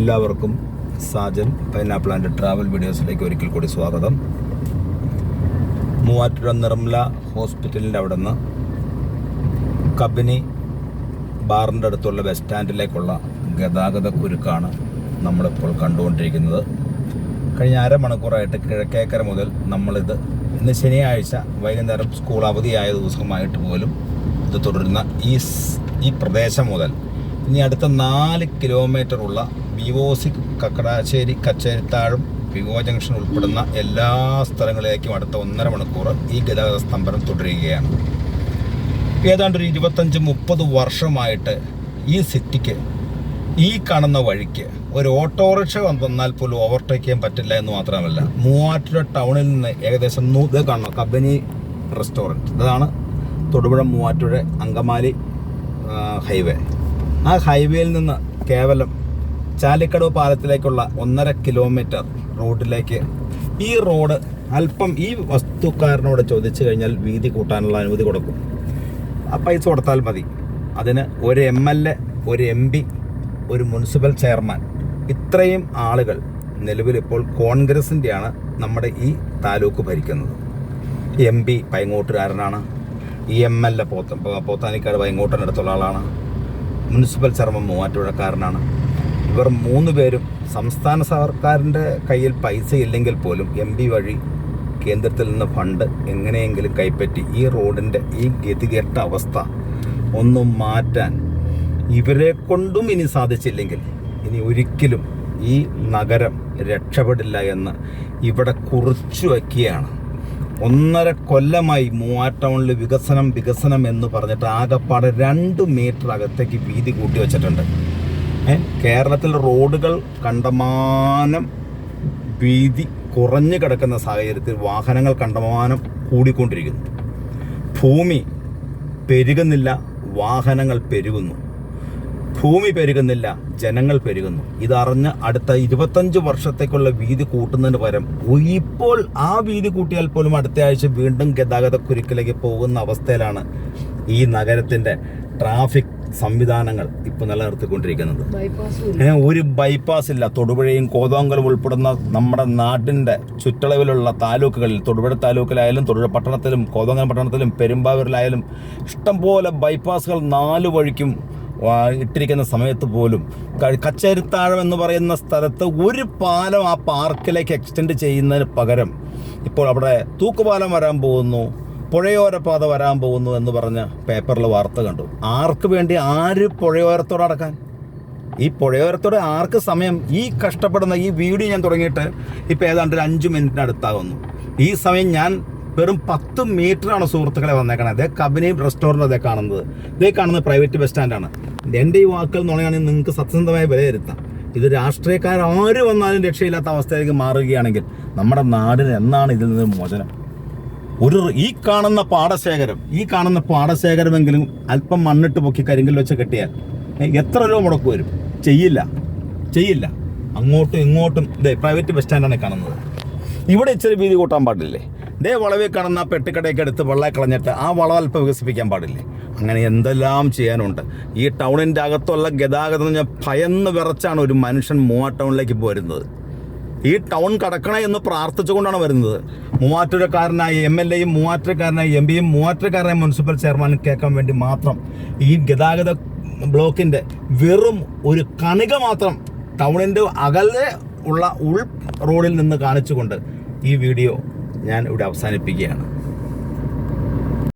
എല്ലാവർക്കും Sajan pineapple and travel വീഡിയോസിലേക്ക് ഒരിക്കൽ കൂടി സ്വാഗതം. മൂവാറ്റുപുഴ നിർമ്മല ഹോസ്പിറ്റലിൻ്റെ അവിടെ നിന്ന് കബനി ബാറിൻ്റെ അടുത്തുള്ള ബസ് സ്റ്റാൻഡിലേക്കുള്ള ഗതാഗത കുരുക്കാണ് നമ്മളിപ്പോൾ കണ്ടുകൊണ്ടിരിക്കുന്നത്. കഴിഞ്ഞ അരമണിക്കൂറായിട്ട് കിഴക്കേക്കര മുതൽ നമ്മളിത് ഇന്ന് ശനിയാഴ്ച വൈകുന്നേരം സ്കൂൾ അവധിയായ ദിവസമായിട്ട് പോലും ഇത് തുടരുന്ന ഈ പ്രദേശം മുതൽ ഇനി അടുത്ത 4 കിലോമീറ്ററുള്ള VOC കക്കടാശ്ശേരി കച്ചേരിത്താഴും വിവോ ജംഗ്ഷൻ ഉൾപ്പെടുന്ന എല്ലാ സ്ഥലങ്ങളിലേക്കും അടുത്ത 1.5 മണിക്കൂർ ഈ ഗതാഗത സ്തംഭനം തുടരുകയാണ്. ഏതാണ്ട് ഒരു 25-30 വർഷമായിട്ട് ഈ സിറ്റിക്ക് ഈ കാണുന്ന വഴിക്ക് ഒരു ഓട്ടോറിക്ഷ വന്നാൽ പോലും ഓവർടേക്ക് ചെയ്യാൻ പറ്റില്ല എന്ന് മാത്രമല്ല, മൂവാറ്റുപുഴ ടൗണിൽ നിന്ന് ഏകദേശം ഇത് കാണണം കബനി റെസ്റ്റോറൻറ്റ്, ഇതാണ് തൊടുപുഴ മൂവാറ്റുപുഴ അങ്കമാലി ഹൈവേ. ആ ഹൈവേയിൽ നിന്ന് കേവലം ചാലിക്കടവ് പാലത്തിലേക്കുള്ള 1.5 കിലോമീറ്റർ റോഡിലേക്ക് ഈ റോഡ് അല്പം ഈ വസ്തുക്കാരനോട് ചോദിച്ചു കഴിഞ്ഞാൽ വീതി കൂട്ടാനുള്ള അനുമതി കൊടുക്കും. ആ പൈസ കൊടുത്താൽ മതി. അതിന് ഒരു MLA, ഒരു MP, ഒരു മുനിസിപ്പൽ ചെയർമാൻ, ഇത്രയും ആളുകൾ നിലവിലിപ്പോൾ കോൺഗ്രസിൻ്റെയാണ് നമ്മുടെ ഈ താലൂക്ക് ഭരിക്കുന്നത്. MP പൈങ്ങോട്ടുകാരനാണ്, ഈ MLA പോത്താനിക്കാട് പൈങ്ങോട്ടിനടുത്തുള്ള ആളാണ്, മുനിസിപ്പൽ ചെയർമാൻ മൂവാറ്റുപുഴക്കാരനാണ്. ഇവർ 3 പേരും സംസ്ഥാന സർക്കാരിൻ്റെ കയ്യിൽ പൈസ ഇല്ലെങ്കിൽ പോലും MP വഴി കേന്ദ്രത്തിൽ നിന്ന് ഫണ്ട് എങ്ങനെയെങ്കിലും കൈപ്പറ്റി ഈ റോഡിൻ്റെ ഈ ഗതികെട്ട അവസ്ഥ ഒന്നും മാറ്റാൻ ഇവരെ കൊണ്ടും ഇനി സാധിച്ചില്ലെങ്കിൽ ഇനി ഒരിക്കലും ഈ നഗരം രക്ഷപ്പെടില്ല എന്ന് ഇവിടെ കുറിച്ചു വയ്ക്കുകയാണ്. 1.5 കൊല്ലമായി മൂവാറ്റൗണിൽ വികസനം എന്ന് പറഞ്ഞിട്ട് ആകെപ്പാടെ 2 മീറ്റർ അകത്തേക്ക് വീതി കൂട്ടി വെച്ചിട്ടുണ്ട്. കേരളത്തിൽ റോഡുകൾ കണ്ടമാനം വീതി കുറഞ്ഞു കിടക്കുന്ന സാഹചര്യത്തിൽ വാഹനങ്ങൾ കണ്ടമാനം കൂടിക്കൊണ്ടിരിക്കുന്നു. ഭൂമി പെരുകുന്നില്ല, വാഹനങ്ങൾ പെരുകുന്നു. ഭൂമി പെരുകുന്നില്ല, ജനങ്ങൾ പെരുകുന്നു. ഇതറിഞ്ഞ് അടുത്ത 25 വർഷത്തേക്കുള്ള വീതി കൂട്ടുന്നതിന് പകരം ഇപ്പോൾ ആ വീതി കൂട്ടിയാൽ പോലും അടുത്ത ആഴ്ച വീണ്ടും ഗതാഗത കുരുക്കിലേക്ക് പോകുന്ന അവസ്ഥയിലാണ് ഈ നഗരത്തിൻ്റെ ട്രാഫിക് സംവിധാനങ്ങൾ ഇപ്പോൾ നിലനിർത്തിക്കൊണ്ടിരിക്കുന്നത്. ഒരു ബൈപ്പാസ് ഇല്ല. തൊടുപുഴയും കോതമംഗലം ഉൾപ്പെടുന്ന നമ്മുടെ നാടിൻ്റെ ചുറ്റളവിലുള്ള താലൂക്കുകളിൽ, തൊടുപുഴ താലൂക്കിലായാലും തൊടുപുഴ പട്ടണത്തിലും കോതമംഗലം പട്ടണത്തിലും പെരുമ്പാവൂരിലായാലും ഇഷ്ടംപോലെ ബൈപ്പാസുകൾ 4 വഴിക്കും ഇട്ടിരിക്കുന്ന സമയത്ത് പോലും കച്ചേരിത്താഴം എന്ന് പറയുന്ന സ്ഥലത്ത് ഒരു പാലം ആ പാർക്കിലേക്ക് എക്സ്റ്റെൻഡ് ചെയ്യുന്നതിന് പകരം ഇപ്പോൾ അവിടെ തൂക്കുപാലം വരാൻ പോകുന്നു, പുഴയോര പാത വരാൻ പോകുന്നു എന്ന് പറഞ്ഞ് പേപ്പറിൽ വാർത്ത കണ്ടു. ആർക്ക് വേണ്ടി? ആര് പുഴയോരത്തോടെ അടക്കാൻ? ഈ പുഴയോരത്തോടെ ആർക്ക് സമയം? ഈ കഷ്ടപ്പെടുന്ന ഈ വീഡിയോ ഞാൻ തുടങ്ങിയിട്ട് ഇപ്പോൾ ഏതാണ്ട് ഒരു 5 മിനിറ്റിനടുത്താകുന്നു. ഈ സമയം ഞാൻ വെറും 10 മീറ്ററാണ് സുഹൃത്തുക്കളെ വന്നേക്കണത്. അതേ കബനി റെസ്റ്റോറൻറ്റ് അതേ കാണുന്നത് പ്രൈവറ്റ് ബസ് സ്റ്റാൻഡാണ്. എൻ്റെ ഈ വാക്കുകൾ നുണയാണെങ്കിൽ നിങ്ങൾക്ക് സത്യസന്ധമായി വിലയിരുത്താം. ഇത് രാഷ്ട്രീയക്കാർ വന്നാലും രക്ഷയില്ലാത്ത അവസ്ഥയിലേക്ക് മാറുകയാണെങ്കിൽ നമ്മുടെ നാടിന് എന്നാണ് ഇതിൽ നിന്ന് മോചനം? ഈ കാണുന്ന പാടശേഖരമെങ്കിലും അല്പം മണ്ണിട്ട് പൊക്കി കരിങ്കൽ വെച്ച് കെട്ടിയാൽ എത്ര രൂപ മുടക്ക് വരും? ചെയ്യില്ല. അങ്ങോട്ടും ഇങ്ങോട്ടും പ്രൈവറ്റ് ബസ് സ്റ്റാൻഡാണ് കാണുന്നത്. ഇവിടെ ഇച്ചിരി വീതി കൂട്ടാൻ പാടില്ലേ? വളവിൽ കാണുന്ന പെട്ടിക്കടയൊക്കെ എടുത്ത് വെള്ളം കളഞ്ഞിട്ട് ആ വളം അല്പം വികസിപ്പിക്കാൻ പാടില്ലേ? അങ്ങനെ എന്തെല്ലാം ചെയ്യാനുണ്ട്. ഈ ടൗണിൻ്റെ അകത്തുള്ള ഗതാഗതം എന്ന് പറഞ്ഞാൽ ഭയന്ന് വിറച്ചാണ് ഒരു മനുഷ്യൻ മൂവാറ്റൗണിലേക്ക് പോരുന്നത്. ഈ ടൗൺ കടക്കണേ എന്ന് പ്രാർത്ഥിച്ചുകൊണ്ടാണ് വരുന്നത്. മൂവാറ്റുപുഴക്കാരനായ MLAയും മൂവാറ്റുപുഴക്കാരനായ MPയും മൂവാറ്റുപുഴക്കാരനായ മുനിസിപ്പൽ ചെയർമാനും കേൾക്കാൻ വേണ്ടി മാത്രം ഈ ഗതാഗത ബ്ലോക്കിൻ്റെ വെറും ഒരു കണിക മാത്രം ടൗണിൻ്റെ അകലെ ഉള്ള റോഡിൽ നിന്ന് കാണിച്ചുകൊണ്ട് ഈ വീഡിയോ ഞാൻ ഇവിടെ അവസാനിപ്പിക്കുകയാണ്.